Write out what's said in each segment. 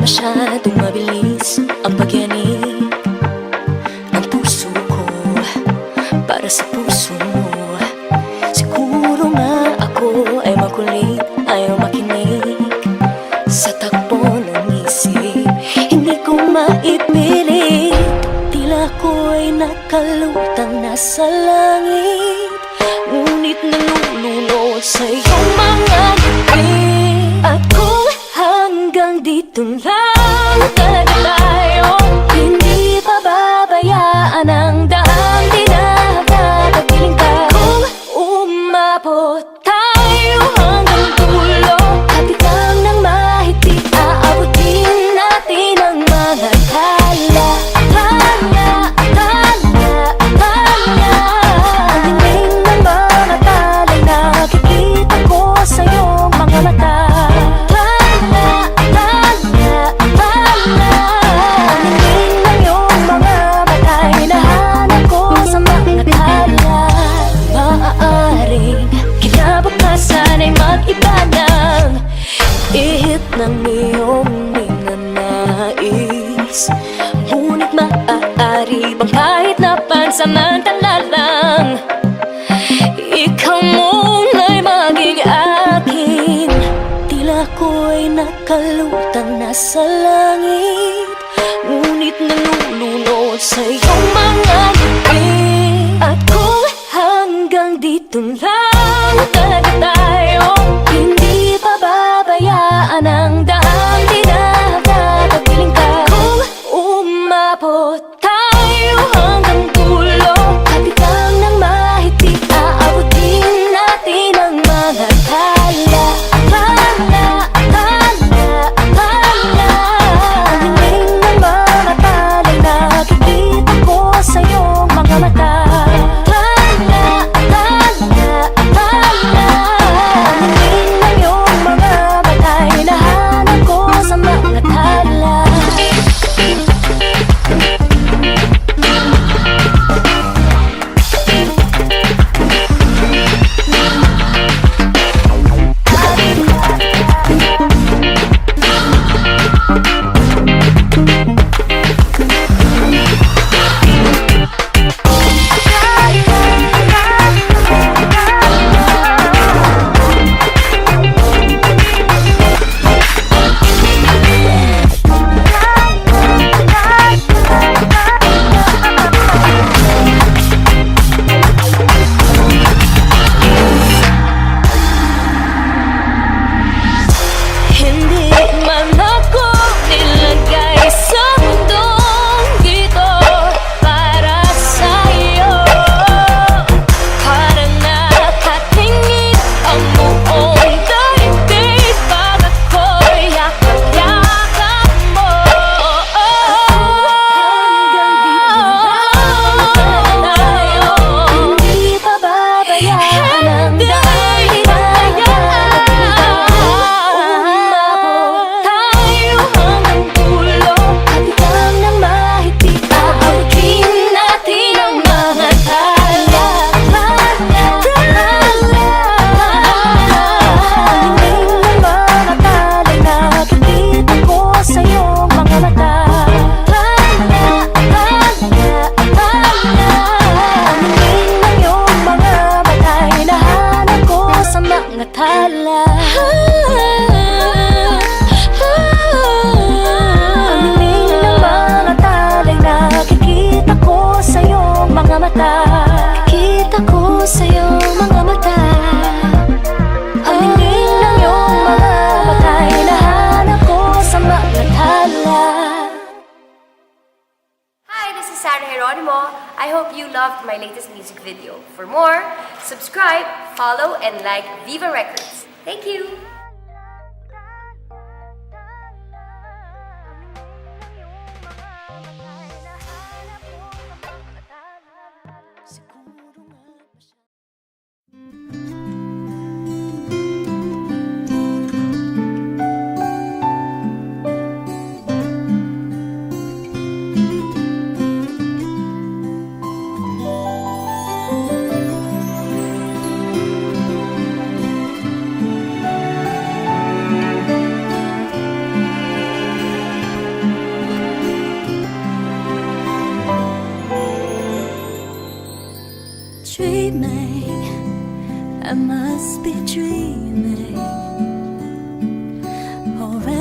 masyadong mabilis ang pagyanig ng puso ko para sa puso mo. Siguro nga ako ay makulit, ayaw makinig sa takbo ng isip. Hindi ko maipilit, tila ko'y nakalutang nasa langit, ngunit nalulunod sa iyong mga ngiti. At kung hanggang dito lang talaga tayo, hindi pababayaan ang daang dinadadapiling ka. Kung umabot tayo hanggang dulo, hapit lang ng mahigpit, aabutin natin ang mga tala. Tala, tala, tala. Ang dingding ng mga tala'y nakikita ko sa iyong mga mata. Sana'y mag-iba ng ihip ng iyong ninanais, ngunit maaari bang kahit na pansamantala lang, ikaw muna'y maging akin. Tila ko'y nakalutang nasa langit, ngunit nalulunod sa iyong mga ngiti. At kung hanggang dito lang talaga tayo, hindi pababayaan ang daang dinadadapiling ka. Kung umabot tayo hanggang dulo, hapit lang ng mahigpit, aabutin natin ang mga tala. Tala, tala, tala. Ang dingding ng mga tala'y nakikita ko sa iyong mga mata. Kita ko sa iyong mga mata. Ang dingding ng iyong mga mata'y nahanap ko sa mga tala. Hi, this is Sarah Geronimo. I hope you loved my latest music video. For more, subscribe, follow, and like Viva Records. Thank you!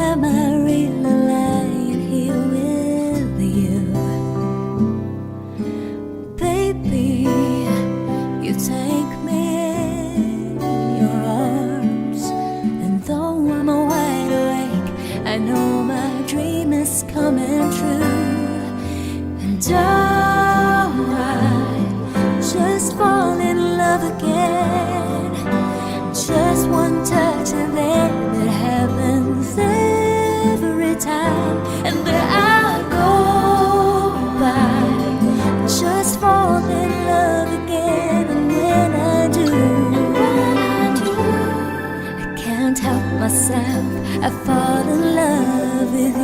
am I really lying here with you? Baby, you take me in your arms, and though I'm wide awake, I know my dream is coming true. And I just fall in love again. Just one touch and then it happens every time. And there I go by, just fall in love again. And when I do, I can't help myself, I fall in love with you.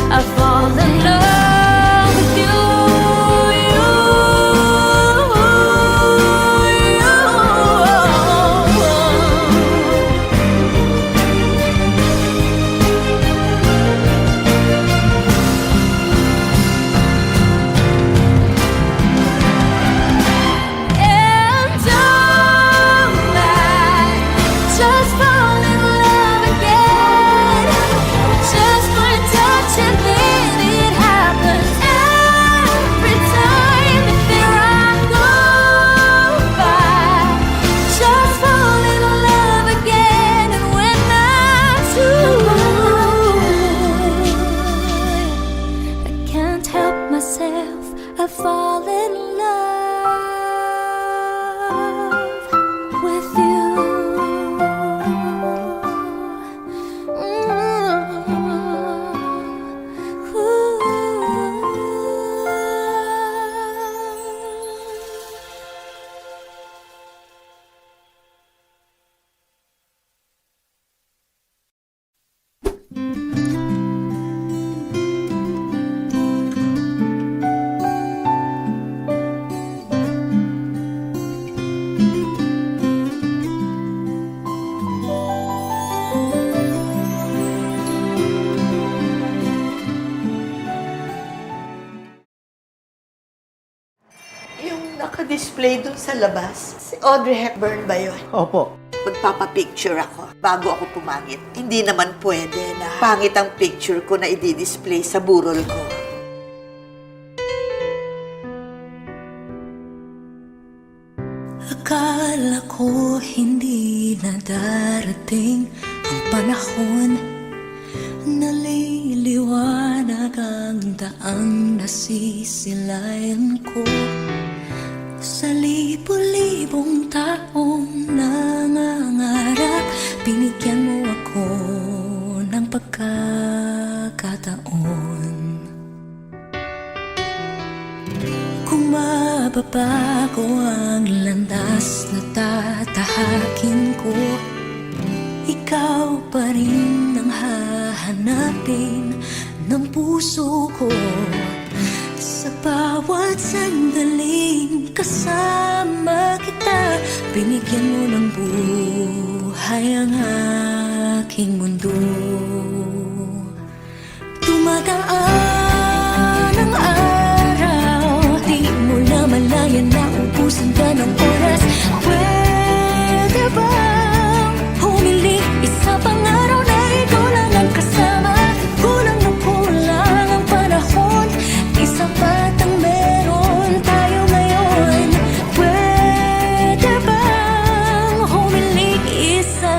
I fall in love with you. And I just fall in love again. Just one touch and then it happens every time. There I go by, just fall in love again. And when I do, I can't help myself, I fall in love with you. Yung naka-display dun sa labas, si Audrey Hepburn ba yun? Opo. Magpapapicture ako bago ako pumangit. Hindi naman pwede na pangit ang picture ko na i-display sa burol ko. Akala ko hindi na darating ang panahon, naliliwanag ang daang nasisilayan ko. Sa libo-libong taong nangangarap, binigyan mo ako ng pagkakataon. Kung mababago ang landas na tatahakin ko, ikaw pa rin ang hahanapin ng puso ko. Sa bawat sandaling kasama kita, binigyan mo ng buhay ang aking mundo. Dumadaan ang araw, di mo na malayan na ubusan ka ng oras. Pwede bang humiling isa pang araw na ikaw lang ang kasama? Kulang na kulang ang panahon, isa pa't ang meron tayo ngayon. Pwede bang humiling isa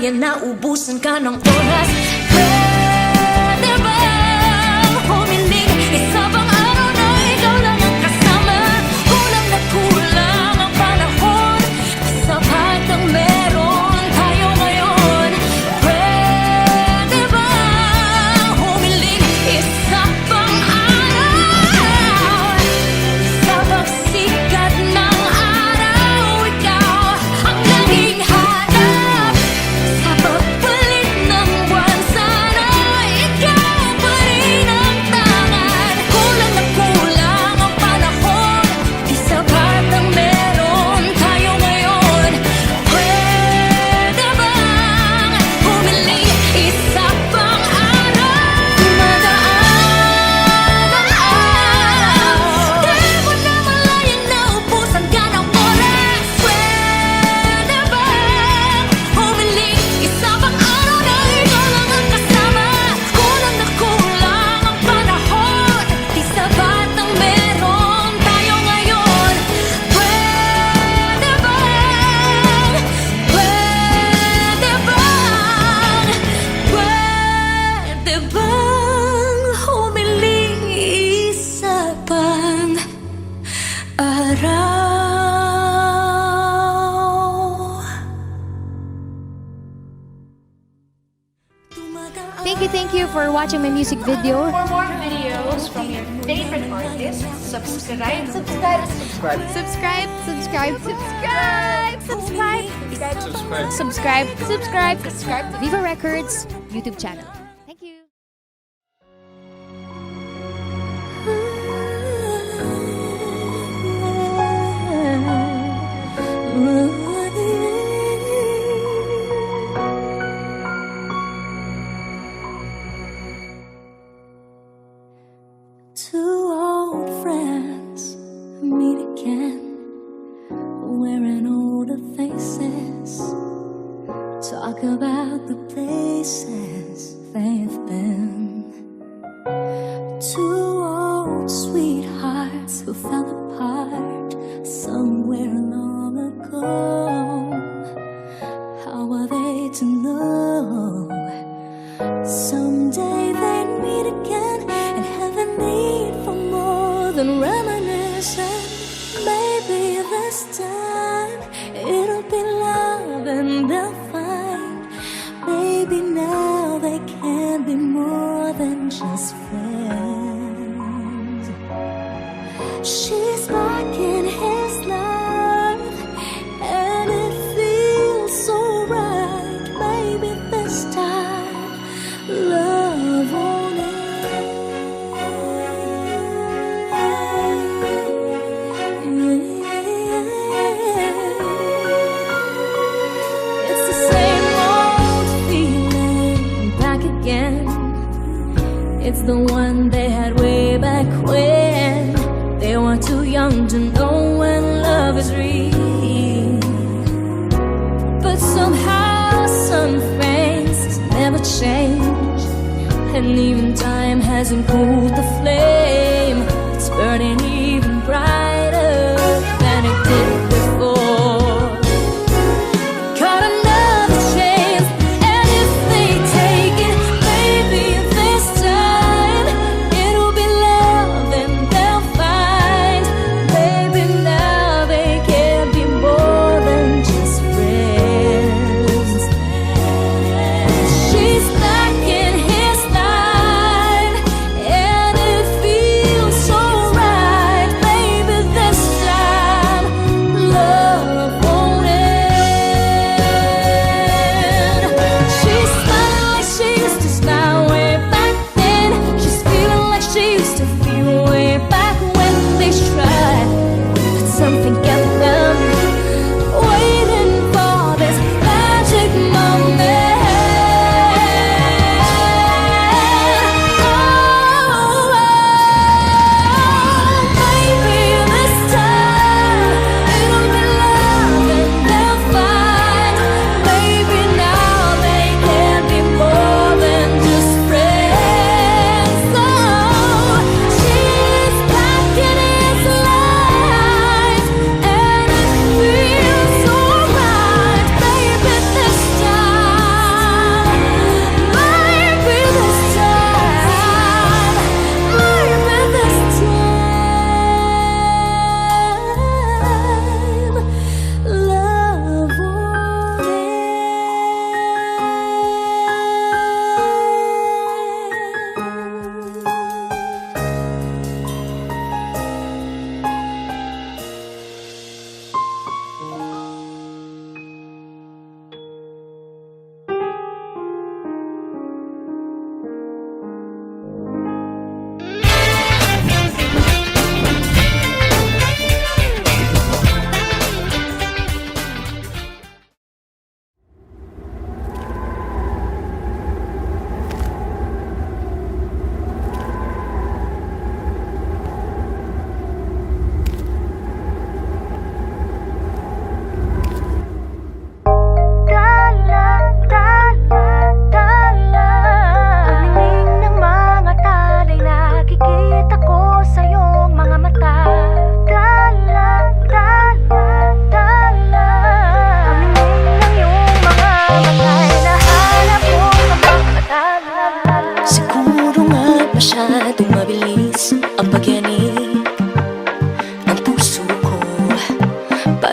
namamalayan na ubusan ka ng oras. Pwede bang humiling isa pang araw na ikaw lang ang kasama? Kulang na kulang ang panahon, sapat ang meron tayo ngayon. Pwede bang humiling isa pang araw? Sa pagsikat ng araw, ikaw ang naging hanap. Sa pagpalit ng buwan, sana ikaw pa rin ang tangan. Kulang na kulang ang panahon, di sapat ang meron tayo ngayon. Pwede bang humiling isa pang araw? Dumadaan ang araw, di mo namalayan na ubusan ka ng oras. Pwede bang humiling isa pang araw na ikaw lang ang kasama? Kulang na kulang ang panahon, di sapat ang meron tayo ngayon. Pwede bang humiling isa pang araw? Thank you for watching my music video. For more videos from your favorite artists, subscribe. Subscribe, subscribe, subscribe to Viva Records YouTube channel. Thank you. Two old friends meet again, wearing older faces, talk about the places they've been. Two old sweethearts who fell apart somewhere long ago. How are they to know? Someday they'd meet again and have a need for more than reminiscing. Maybe this time it'll be love and they'll find. Maybe now they can be more than just friends. She's back in his life and it feels so right. Maybe this time love won't end. It's the same old feeling back again. It's the one they had way back when they were too young to know when love is real. But somehow some things never change, and even time hasn't cooled the flame. It's burning even brighter than it did before. Got another chance, and if they take it, maybe this time it'll be love and they'll find. Maybe now they can be more than just friends. She's back in his life, and it feels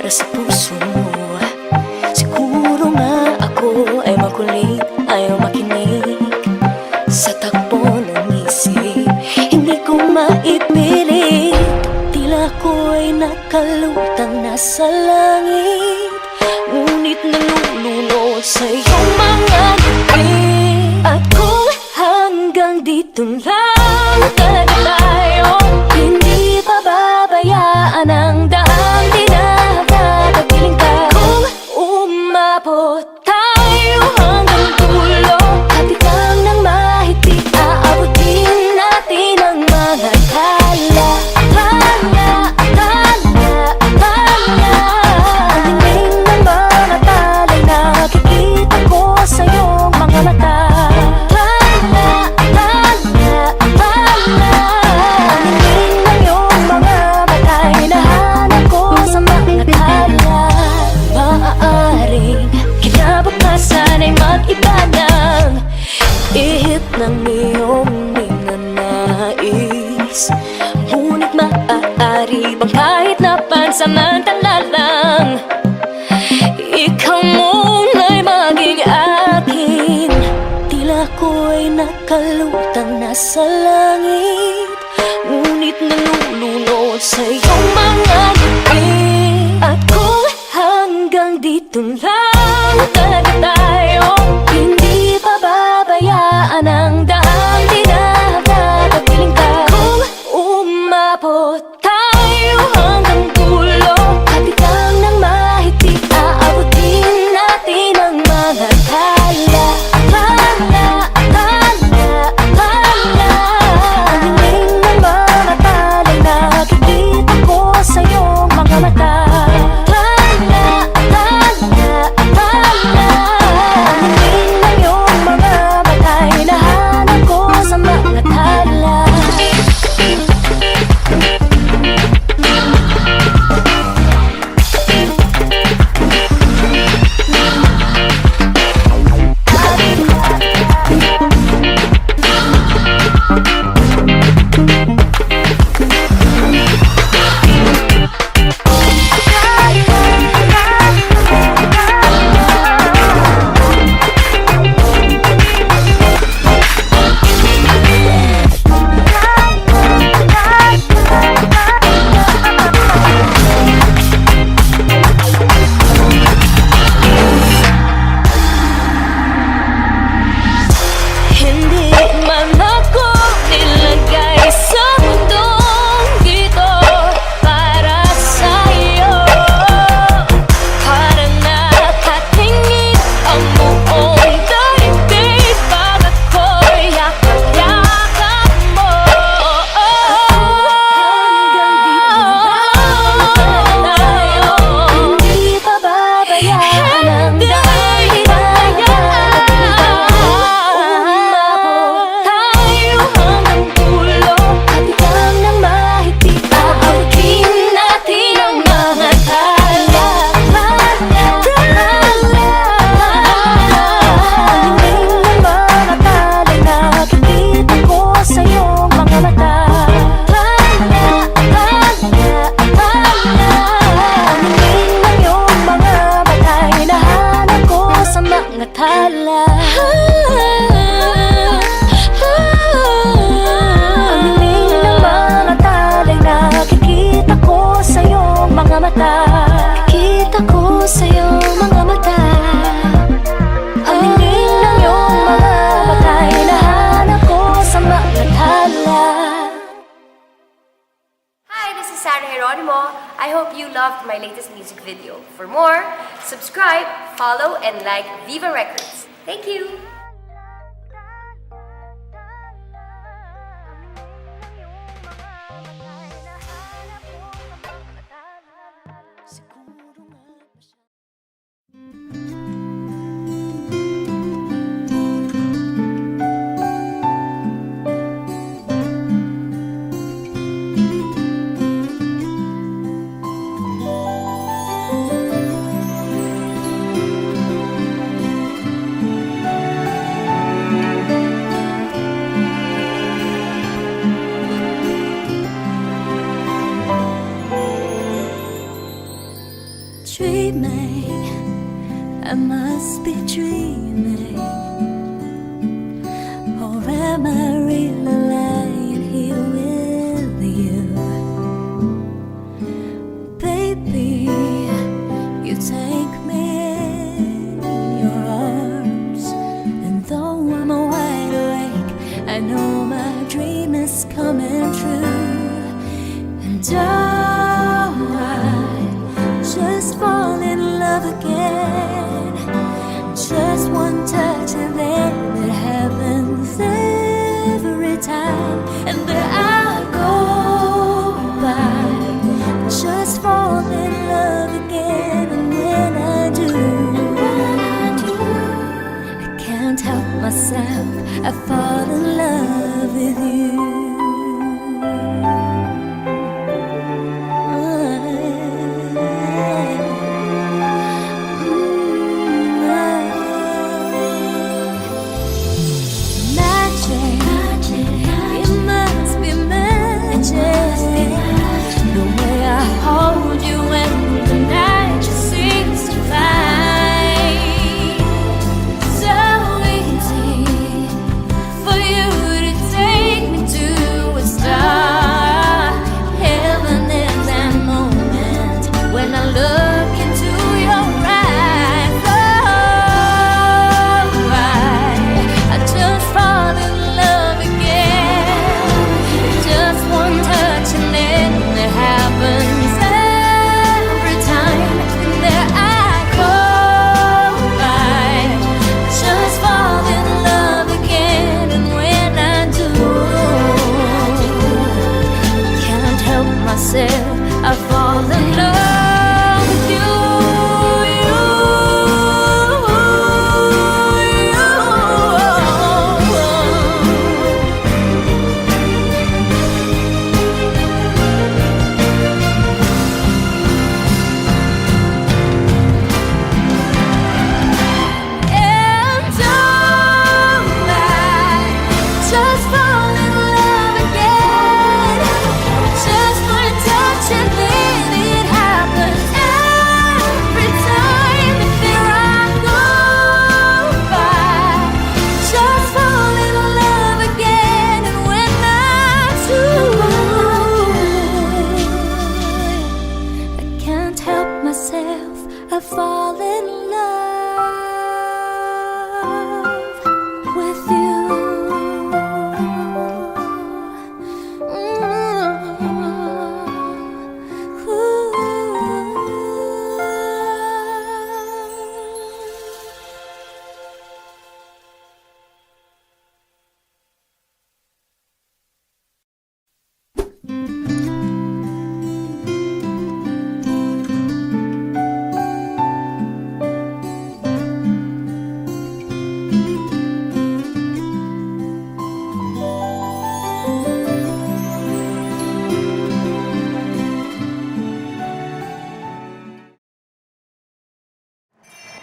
para sa puso mo. Siguro nga ako ay makulit, ayaw makinig sa takbo ng isip. Hindi ko maipilit, tila ko ay nakalutang nasa langit, ngunit nalulunod sa iyong mga ngiti. At kung hanggang dito lang talaga tayo, hindi pababayaan ang daang dinagatapiling ka. Kung umabot tayo hanggang dulo, hati lang ng mahigpit, aabutin natin ang mga tala. Tala, tala, tala. Ang hingin ng mga tala'y nakikita ko sa iyong mga mata. Tala, tala, tala. Ang hingin ng iyong mga mata'y nahanap ko sa mga tala. Maaaring kinabukasan ay mag-iba ng ihip ng iyong ninanais, ngunit maaari bang kahit na pansamantala lang, ikaw muna'y maging akin. Tila ko ay nakalutang nasa langit, ngunit nalulunod sa iyong mga ngiti. At kung hanggang dito lang talaga tayo, hindi pababayaan ang daang dinagatapiling ka. Kung umabot tayo hanggang dulo, hati lang ng mahigpit, aabutin natin ang mga tala. Tala, tala, tala. Ang hingin ng mga tala'y nakikita ko sa iyong mga mata. Tala, tala, tala. Ang hingin ng iyong mga mata'y nahanap ko sa mga tala. Hindi man ako nilagay sa mundong dito para sa'yo, para nakatingin ang buong daigdig pag ako'y yakap-yakap mo. Hanggang dito tayo, hindi pababayaan ang daang dinagatapiling ka. Umabot tayo hanggang dulo, hati lang ng mahigpit, aabutin natin ang mga tala. Tala, tala. Ang hingin ng mga tala'y nakikita ko sa iyong mga mata. Tala, tala, tala. Ang hingin ng iyong mga mata'y nahanap ko sa mga tala. Ang hingin ng mga tala'y nakikita ko sa iyong mga mata. Nakikita ko sa iyong mga mata. Ang hingin ng iyong mga mata'y nahanap ko sa mga tala. Hi, this is Sarah Geronimo. I hope you loved my latest music video. For more, subscribe, follow, and like Viva Records. Thank you! dreaming? I must be dreaming. Or am I really lying here with you? Baby, you take me in your arms, and though I'm wide awake, I know my dream is coming true. And I just fall in love again. Just one touch and then it happens every time. And there I go by, just fall in love again. And when I do, I can't help myself, I fall in love with you. I fall in love with you. And just fall in love again. Just one touch and then it happens every time. And there I go by, just fall in love again. And when I do, I can't help myself, I fall in love with you.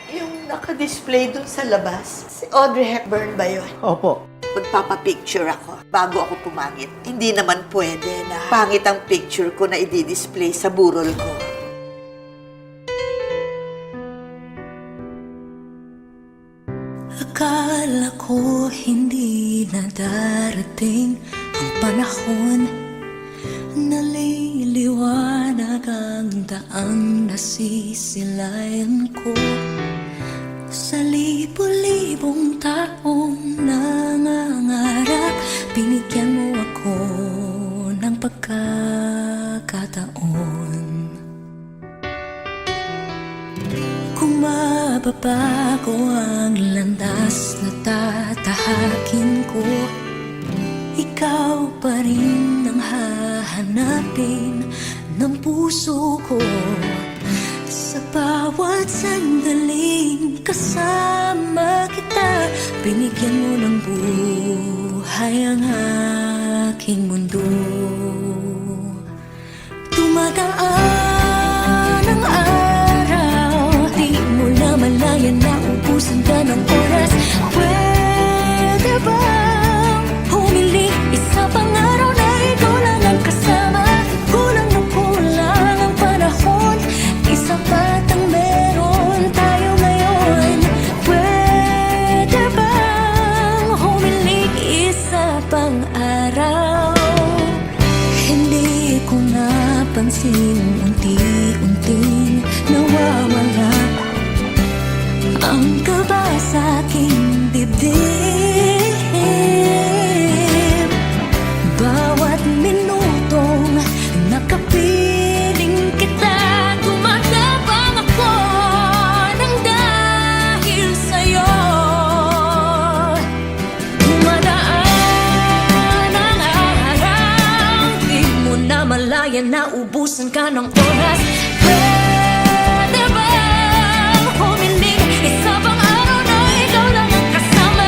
Yung naka-display dun sa labas, si Audrey Hepburn ba yun? Opo. Magpapapicture ako bago ako pumangit. Hindi naman pwede na pangit ang picture ko na i-display sa burol ko. Akala ko hindi na darating ang panahon, naliliwanag ang daang nasisilayan ko. Sa libo-libong taong nangangarap, binigyan mo ako ng pagkakataon. Kung mababago ang landas na tatahakin ko, ikaw pa rin ang hahanapin ng puso ko. Sa bawat sandaling kasama kita, binigyan mo ng buhay ang aking mundo. Tumagaan ang araw, di mo namalayan na ubusan ka ng oras. Pwede bang humili isa pang araw na ikaw lang ang kasama? Kulang na kulang ang panahon, isa pa meron tayo ngayon? Pwede bang humiling isa pang araw? Hindi ko napansin unti-unting nawawala ang kaba sa aking dibdib. Bawat minutong nakapiling kita, tumatapang ako ng dahil sa'yo. Dumadaan ang araw, di mo na malayan na ubusan ka ng oras. Pwede bang humiling isa pang araw na ikaw lang ang kasama?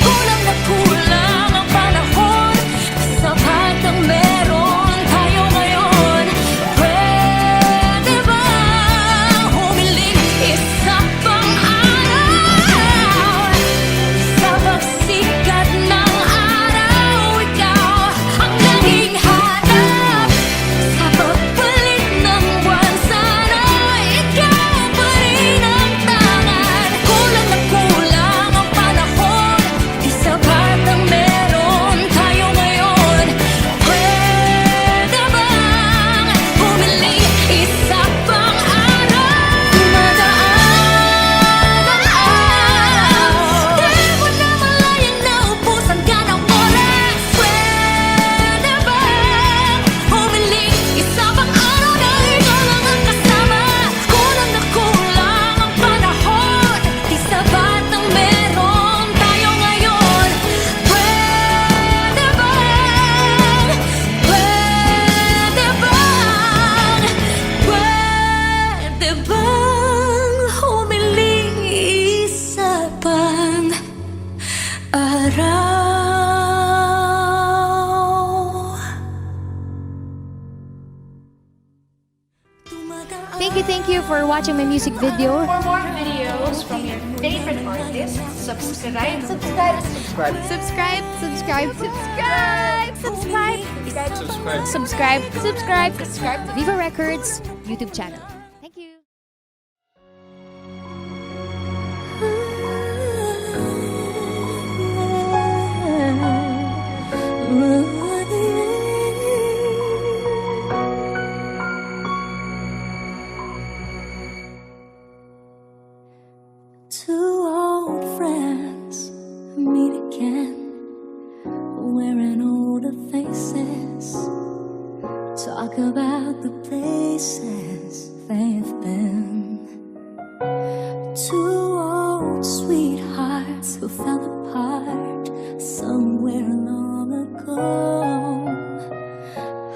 Kulang na kulang ang panahon, sapat ang meron tayo ngayon. Pwede bang humiling isa pang araw? Sa pagsikat ng araw, ikaw ang naging hanap. Sa pagpalit ng buwan, sana ikaw pa rin ang tangan. Kulang na kulang ang panahon, di sapat ang meron tayo ngayon. Pwede bang humiling isa pang araw? Dumadaan ang araw, di mo na malayan na ubusan ka ng oras. Pwede bang humiling isa pang araw na ikaw lang ang kasama? Kulang na kulang ang panahon, di sapat ang meron tayo ngayon. Pwede bang humiling isa pang araw? Thank you for watching my music video. For more videos from your favorite artists, subscribe. Subscribe, subscribe, subscribe to Viva Records YouTube channel. Thank you. Two old friends meet again, wearing older faces, talk about the places they've been. Two old sweethearts who fell apart somewhere long ago.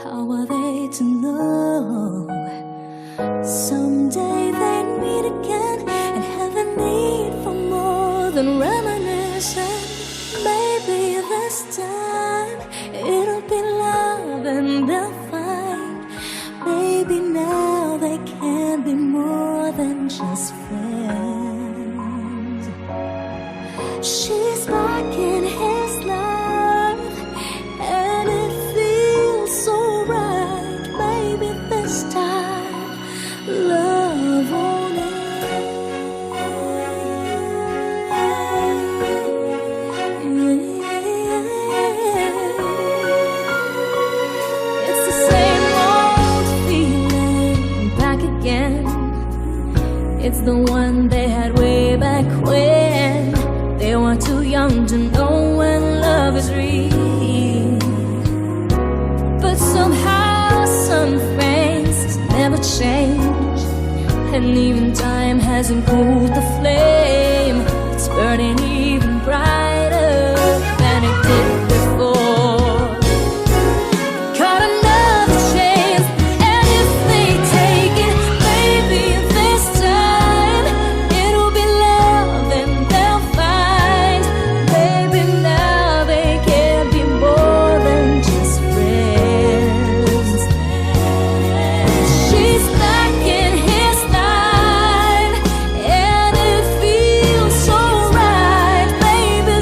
How are they to know? Someday they'd meet again and have a need for more than reminiscing. Maybe this time it'll be love and they'll find. Maybe now they can be more than just friends. She's back in his life and it feels so right. Maybe this time love won't end. It's the same old feeling back again. It's the one they had way back when they were too young to know when love is real. But somehow some things never change, and even time hasn't cooled the flame. It's burning even brighter than it did before. Got another chance, and if they take it, maybe this time it'll be love and they'll find. Maybe now they can be more than just friends. She's back in his life, and it feels so right. Maybe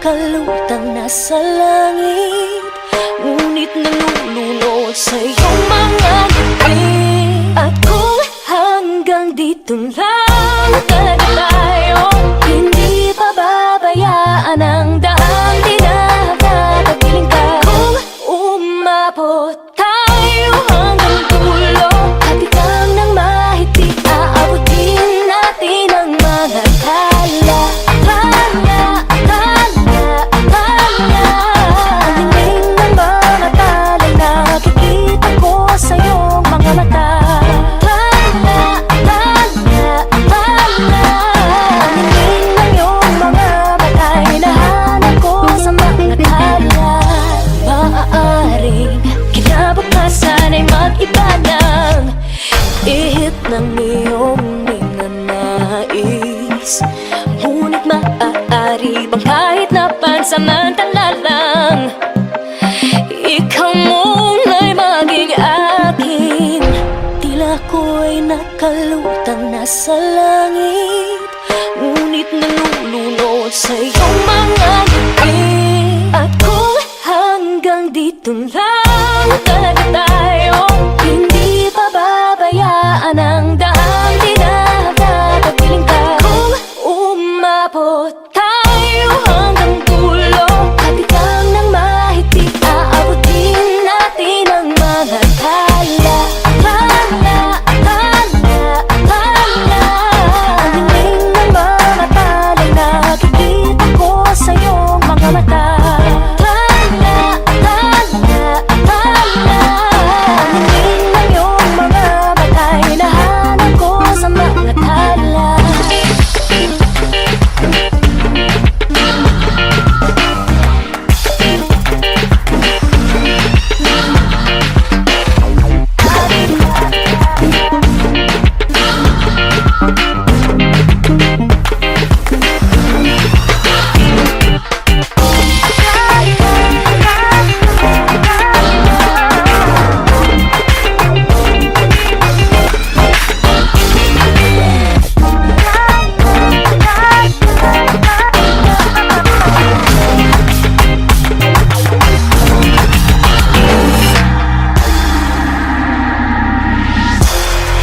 nakalutang nasa langit, ngunit nalulunod sa iyong mga ngiti. At kung hanggang dito lang talaga tayo, hindi pababayaan ang daang dinadadapiling ka. Kung umabot tayo hanggang dulo, hatigang ng mahigpit, aabutin natin ang mga tala. Tala, tala, tala. Ang dingding ng mga tala'y nakikita ko sa iyong mga mata. Tala, tala, tala. Ang dingding ng iyong mga mata'y hinahanap ko sa mga tala. Maaaring kinabukasan ay mag-iba ng ihip ng iyong ninanais, ngunit maaari bang kahit na pansamantala lang, ikaw muna'y maging akin. Tila ko'y nakalutang nasa langit, ngunit nalulunod sa iyong mga ngiti. At kung hanggang dito lang talaga tayo, hindi pababayaan ang daang dinadadapiling ka. Kung umabot tayo hanggang dulo, hatigang ng mahigpit, aabutin natin ang mga tala. Tala, tala, tala. Ang dingding ng mga tala'y nakikita ko sa iyong mga mata. Tala, tala, tala. Ang dingding ng iyong mga mata'y hinahanap ko sa mga tala.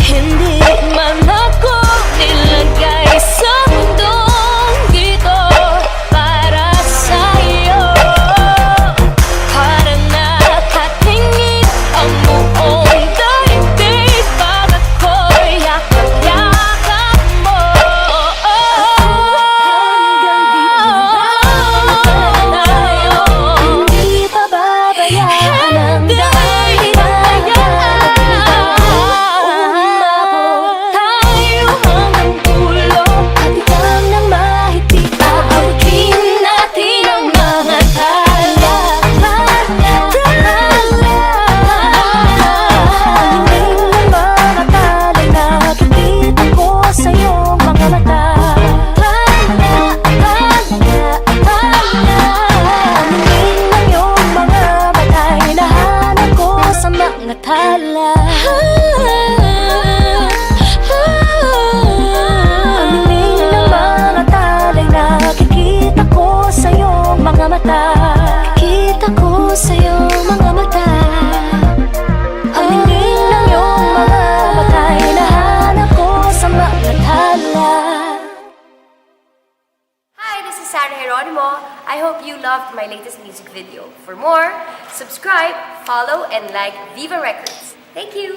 Hindi man ako nilagay sa mundong dito para sa'yo, para nakatingin ang buong daigdig pag ako'y yakap-yakap mo. Hanggang dito lang tayo, hindi pababayaan ang daang umabot tayo hanggang dulo, hatigang ng mahigpit, aabutin natin ang mga tala. Tala, tala. Ang dingding ng mga tala'y nakikita ko sa iyong mga mata. Tala, tala, tala. Ang dingding ng iyong mga mata'y hinahanap ko sa mga tala. Ang dingding ng mga tala'y nakikita ko sa iyong mga mata. Nakikita ko sa iyong mga mata. Ang dingding ng iyong mga mata'y hinahanap ko sa mga tala. Hi, this is Sarah Geronimo. I hope you loved my latest music video. For more, subscribe, follow, and like Viva Records. Thank you!